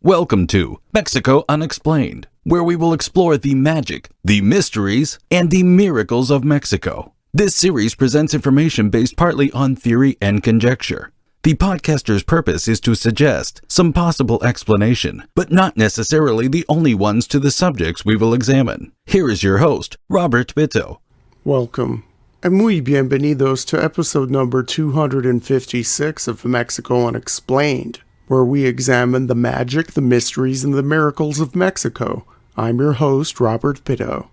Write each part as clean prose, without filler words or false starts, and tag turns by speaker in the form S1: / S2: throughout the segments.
S1: Welcome to Mexico Unexplained, where we will explore the magic, the mysteries, and the miracles of Mexico. This series presents information based partly on theory and conjecture. The podcaster's purpose is to suggest some possible explanation, but not necessarily the only ones to the subjects we will examine. Here is your host, Robert Bitto.
S2: Welcome, and muy bienvenidos to episode number 256 of Mexico Unexplained, where we examine the magic, the mysteries, and the miracles of Mexico. I'm your host, Robert Bitto.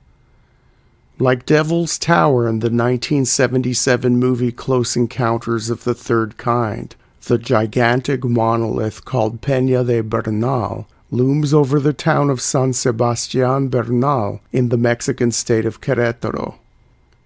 S2: Like Devil's Tower in the 1977 movie Close Encounters of the Third Kind, the gigantic monolith called Peña de Bernal looms over the town of San Sebastián Bernal in the Mexican state of Querétaro.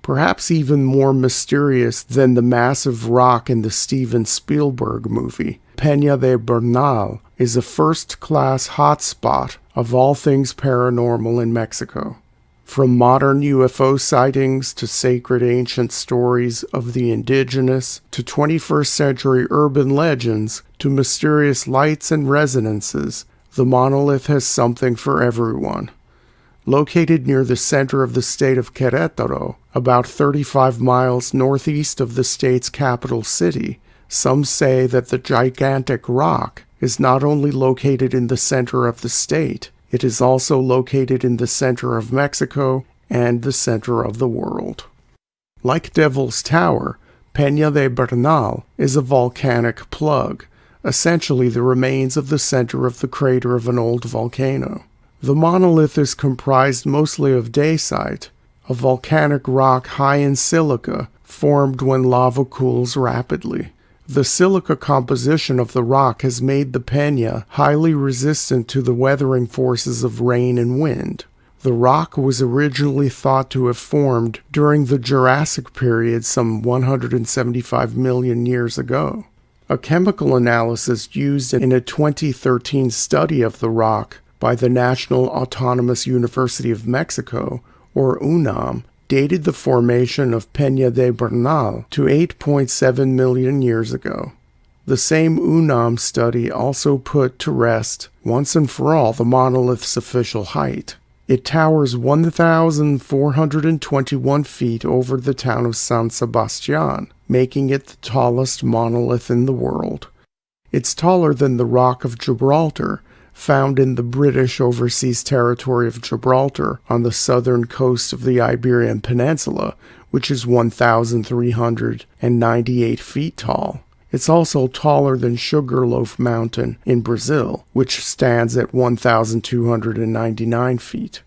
S2: Perhaps even more mysterious than the massive rock in the Steven Spielberg movie, Peña de Bernal is a first-class hotspot of all things paranormal in Mexico. From modern UFO sightings to sacred ancient stories of the indigenous, to 21st century urban legends, to mysterious lights and resonances, the monolith has something for everyone. Located near the center of the state of Querétaro, about 35 miles northeast of the state's capital city, some say that the gigantic rock is not only located in the center of the state, it is also located in the center of Mexico and the center of the world. Like Devil's Tower, Peña de Bernal is a volcanic plug, essentially the remains of the center of the crater of an old volcano. The monolith is comprised mostly of dacite, a volcanic rock high in silica formed when lava cools rapidly. The silica composition of the rock has made the peña highly resistant to the weathering forces of rain and wind. The rock was originally thought to have formed during the Jurassic period some 175 million years ago. A chemical analysis used in a 2013 study of the rock by the National Autonomous University of Mexico, or UNAM, dated the formation of Peña de Bernal to 8.7 million years ago. The same UNAM study also put to rest, once and for all, the monolith's official height. It towers 1,421 feet over the town of San Sebastián, making it the tallest monolith in the world. It's taller than the Rock of Gibraltar, found in the British overseas territory of Gibraltar on the southern coast of the Iberian Peninsula, which is 1,398 feet tall. It's also taller than Sugarloaf Mountain in Brazil, which stands at 1,299 feet.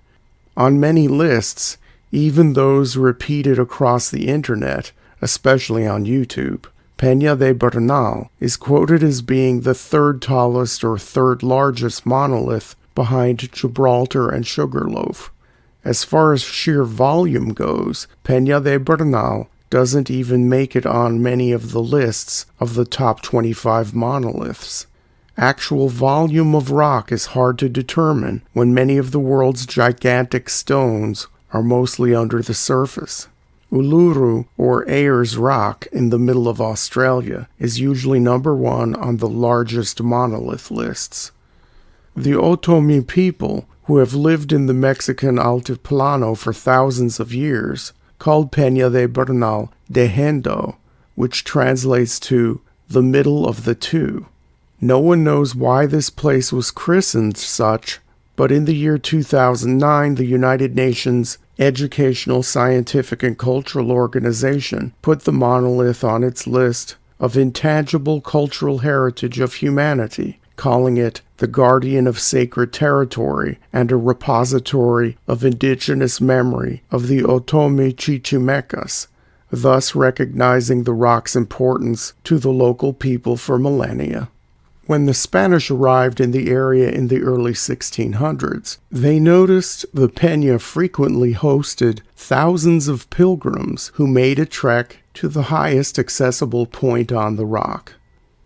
S2: On many lists, even those repeated across the internet, especially on YouTube, Peña de Bernal is quoted as being the third tallest or third largest monolith behind Gibraltar and Sugarloaf. As far as sheer volume goes, Peña de Bernal doesn't even make it on many of the lists of the top 25 monoliths. Actual volume of rock is hard to determine when many of the world's gigantic stones are mostly under the surface. Uluru, or Ayers Rock, in the middle of Australia, is usually number one on the largest monolith lists. The Otomi people, who have lived in the Mexican Altiplano for thousands of years, called Peña de Bernal Dejendo, which translates to the middle of the two. No one knows why this place was christened such, but in the year 2009, the United Nations Educational, Scientific, and Cultural Organization put the monolith on its list of intangible cultural heritage of humanity, calling it the guardian of sacred territory and a repository of indigenous memory of the Otomi Chichimecas, thus recognizing the rock's importance to the local people for millennia. When the Spanish arrived in the area in the early 1600s, they noticed the Peña frequently hosted thousands of pilgrims who made a trek to the highest accessible point on the rock.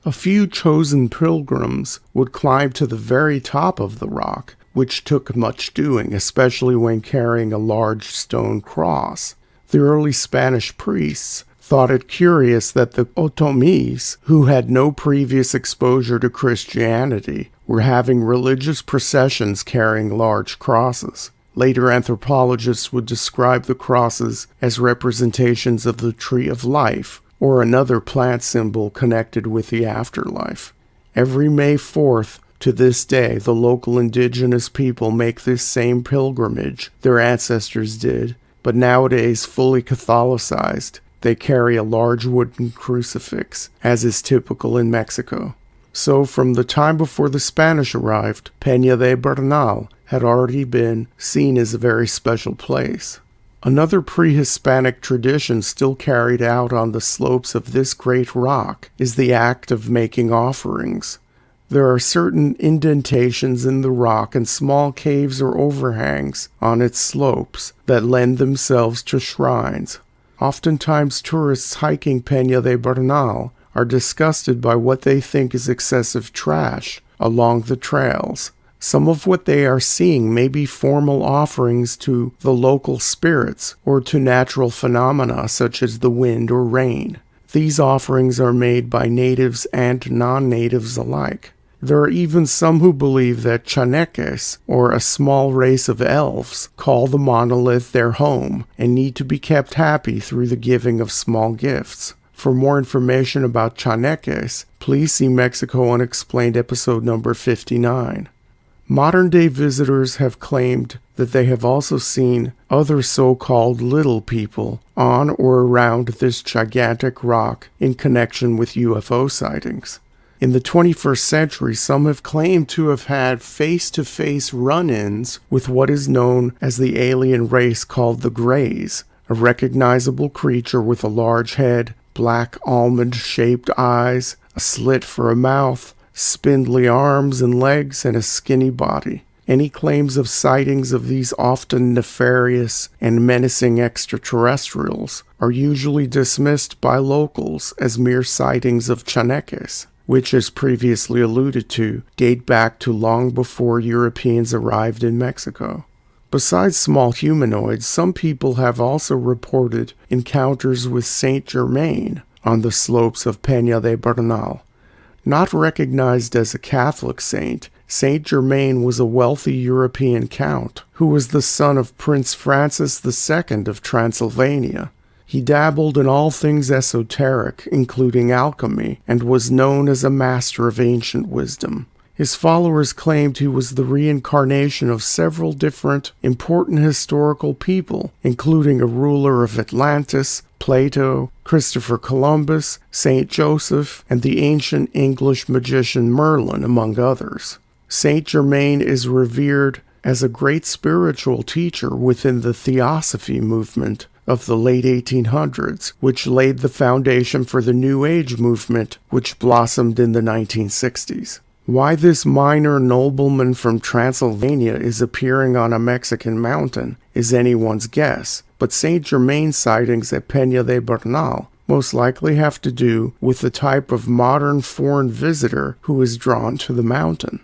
S2: A few chosen pilgrims would climb to the very top of the rock, which took much doing, especially when carrying a large stone cross. The early Spanish priests thought it curious that the Otomis, who had no previous exposure to Christianity, were having religious processions carrying large crosses. Later anthropologists would describe the crosses as representations of the tree of life, or another plant symbol connected with the afterlife. Every May 4th, to this day, the local indigenous people make this same pilgrimage their ancestors did, but nowadays fully Catholicized. They carry a large wooden crucifix, as is typical in Mexico. So from the time before the Spanish arrived, Peña de Bernal had already been seen as a very special place. Another pre-Hispanic tradition still carried out on the slopes of this great rock is the act of making offerings. There are certain indentations in the rock and small caves or overhangs on its slopes that lend themselves to shrines. Oftentimes tourists hiking Peña de Bernal are disgusted by what they think is excessive trash along the trails. Some of what they are seeing may be formal offerings to the local spirits or to natural phenomena such as the wind or rain. These offerings are made by natives and non-natives alike. There are even some who believe that Chaneques, or a small race of elves, call the monolith their home and need to be kept happy through the giving of small gifts. For more information about Chaneques, please see Mexico Unexplained episode number 59. Modern-day visitors have claimed that they have also seen other so-called little people on or around this gigantic rock in connection with UFO sightings. In the 21st century, some have claimed to have had face-to-face run-ins with what is known as the alien race called the Greys, a recognizable creature with a large head, black almond-shaped eyes, a slit for a mouth, spindly arms and legs, and a skinny body. Any claims of sightings of these often nefarious and menacing extraterrestrials are usually dismissed by locals as mere sightings of Chaneques, which, as previously alluded to, date back to long before Europeans arrived in Mexico. Besides small humanoids, some people have also reported encounters with Saint Germain on the slopes of Peña de Bernal. Not recognized as a Catholic saint, Saint Germain was a wealthy European count who was the son of Prince Francis II of Transylvania. He dabbled in all things esoteric, including alchemy, and was known as a master of ancient wisdom. His followers claimed he was the reincarnation of several different important historical people, including a ruler of Atlantis, Plato, Christopher Columbus, Saint Joseph, and the ancient English magician Merlin, among others. Saint Germain is revered as a great spiritual teacher within the Theosophy movement of the late 1800s, which laid the foundation for the New Age movement, which blossomed in the 1960s. Why this minor nobleman from Transylvania is appearing on a Mexican mountain is anyone's guess, but Saint Germain sightings at Peña de Bernal most likely have to do with the type of modern foreign visitor who is drawn to the mountain.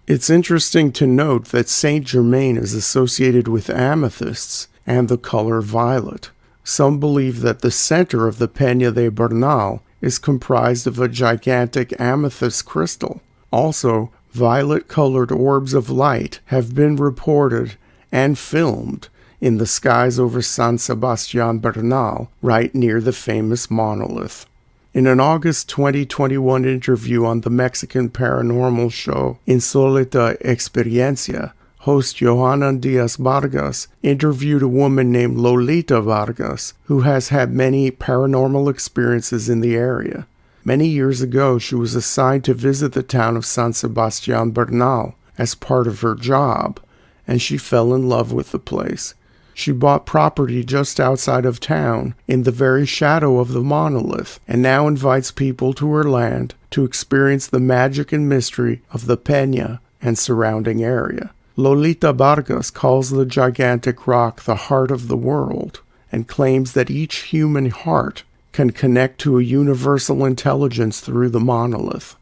S2: It's interesting to note that Saint Germain is associated with amethysts and the color violet. Some believe that the center of the Peña de Bernal is comprised of a gigantic amethyst crystal. Also, violet-colored orbs of light have been reported and filmed in the skies over San Sebastián Bernal, right near the famous monolith. In an August 2021 interview on the Mexican paranormal show Insólita Experiencia, host Johanna Diaz Vargas interviewed a woman named Lolita Vargas, who has had many paranormal experiences in the area. Many years ago, she was assigned to visit the town of San Sebastián Bernal as part of her job, and she fell in love with the place. She bought property just outside of town, in the very shadow of the monolith, and now invites people to her land to experience the magic and mystery of the Peña and surrounding area. Lolita Vargas calls the gigantic rock the heart of the world, and claims that each human heart can connect to a universal intelligence through the monolith.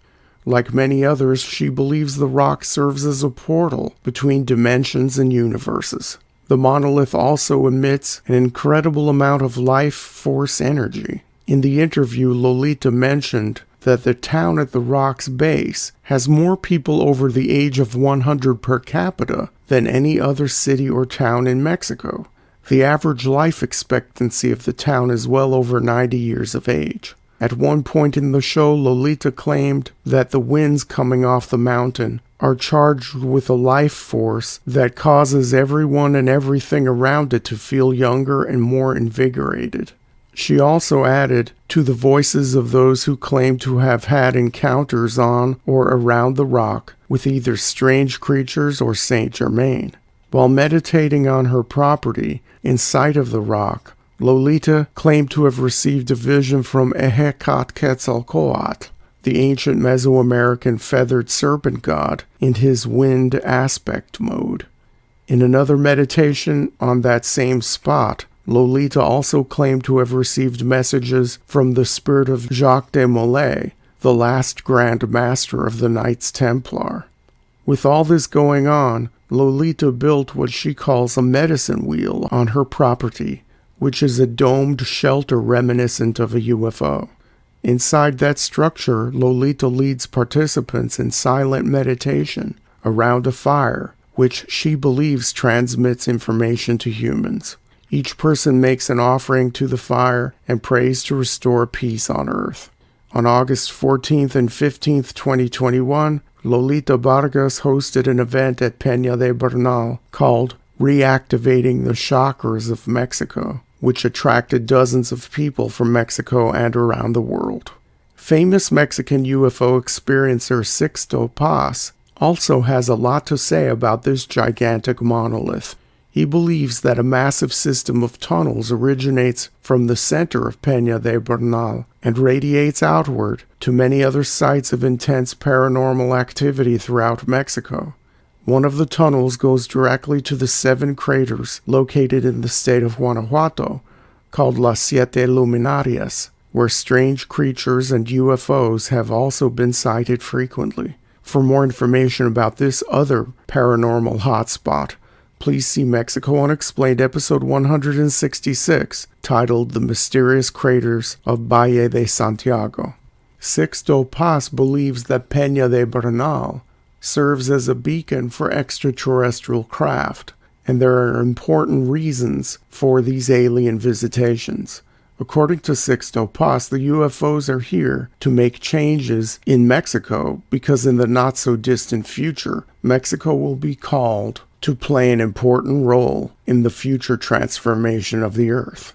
S2: Like many others, she believes the rock serves as a portal between dimensions and universes. The monolith also emits an incredible amount of life force energy. In the interview, Lolita mentioned that the town at the rock's base has more people over the age of 100 per capita than any other city or town in Mexico. The average life expectancy of the town is well over 90 years of age. At one point in the show, Lolita claimed that the winds coming off the mountain are charged with a life force that causes everyone and everything around it to feel younger and more invigorated. She also added to the voices of those who claim to have had encounters on or around the rock with either strange creatures or Saint Germain. While meditating on her property in sight of the rock, Lolita claimed to have received a vision from Quetzalcoatl, the ancient Mesoamerican feathered serpent god, in his wind aspect mode. In another meditation on that same spot, Lolita also claimed to have received messages from the spirit of Jacques de Molay, the last Grand Master of the Knights Templar. With all this going on, Lolita built what she calls a medicine wheel on her property, which is a domed shelter reminiscent of a UFO. Inside that structure, Lolita leads participants in silent meditation around a fire, which she believes transmits information to humans. Each person makes an offering to the fire and prays to restore peace on Earth. On August 14th and 15th, 2021, Lolita Vargas hosted an event at Peña de Bernal called Reactivating the Chakras of Mexico, which attracted dozens of people from Mexico and around the world. Famous Mexican UFO experiencer Sixto Paz also has a lot to say about this gigantic monolith. He believes that a massive system of tunnels originates from the center of Peña de Bernal and radiates outward to many other sites of intense paranormal activity throughout Mexico. One of the tunnels goes directly to the 7 craters located in the state of Guanajuato, called Las Siete Luminarias, where strange creatures and UFOs have also been sighted frequently. For more information about this other paranormal hotspot, please see Mexico Unexplained episode 166, titled The Mysterious Craters of Valle de Santiago. Sixto Paz believes that Peña de Bernal serves as a beacon for extraterrestrial craft, and there are important reasons for these alien visitations. According to Sixto Paz, the UFOs are here to make changes in Mexico because in the not-so-distant future, Mexico will be called to play an important role in the future transformation of the Earth.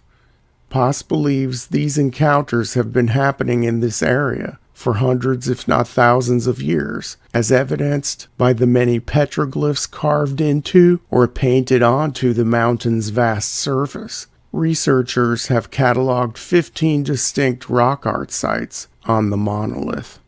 S2: Paz believes these encounters have been happening in this area for hundreds if not thousands of years, as evidenced by the many petroglyphs carved into or painted onto the mountain's vast surface. Researchers have cataloged 15 distinct rock art sites on the monolith.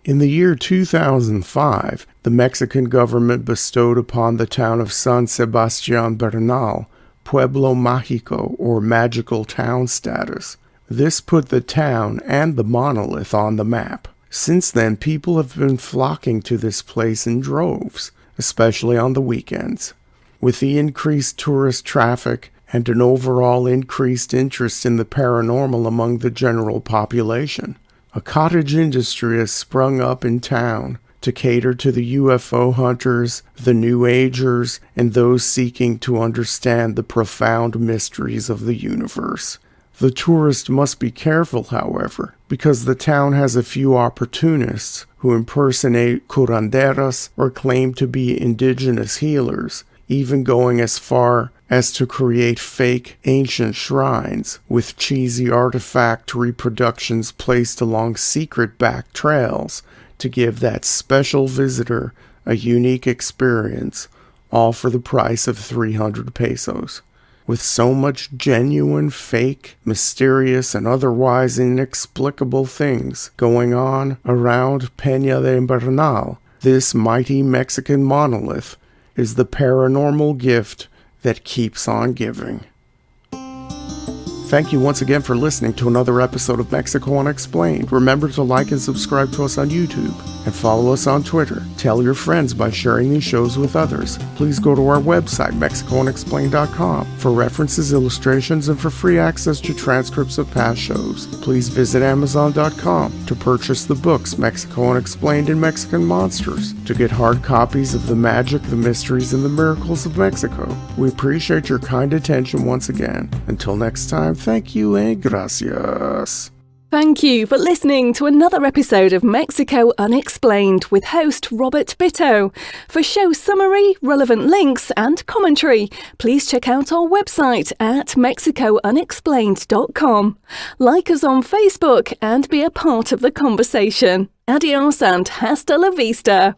S2: In the year 2005, the Mexican government bestowed upon the town of San Sebastián Bernal Pueblo Mágico, or magical town status. This put the town and the monolith on the map. Since then, people have been flocking to this place in droves, especially on the weekends. With the increased tourist traffic and an overall increased interest in the paranormal among the general population, a cottage industry has sprung up in town to cater to the UFO hunters, the New Agers, and those seeking to understand the profound mysteries of the universe. The tourist must be careful, however, because the town has a few opportunists who impersonate curanderas or claim to be indigenous healers, even going as far as to create fake ancient shrines with cheesy artifact reproductions placed along secret back trails to give that special visitor a unique experience, all for the price of 300 pesos. With so much genuine, fake, mysterious, and otherwise inexplicable things going on around Peña de Bernal, this mighty Mexican monolith is the paranormal gift that keeps on giving. Thank you once again for listening to another episode of Mexico Unexplained. Remember to like and subscribe to us on YouTube, and follow us on Twitter. Tell your friends by sharing these shows with others. Please go to our website, MexicoUnexplained.com, for references, illustrations, and for free access to transcripts of past shows. Please visit Amazon.com to purchase the books Mexico Unexplained and Mexican Monsters to get hard copies of the magic, the mysteries, and the miracles of Mexico. We appreciate your kind attention once again. Until next time, thank you and gracias.
S3: Thank you for listening to another episode of Mexico Unexplained with host Robert Bitto. For show summary, relevant links and commentary, please check out our website at mexicounexplained.com. Like us on Facebook and be a part of the conversation. Adios and hasta la vista.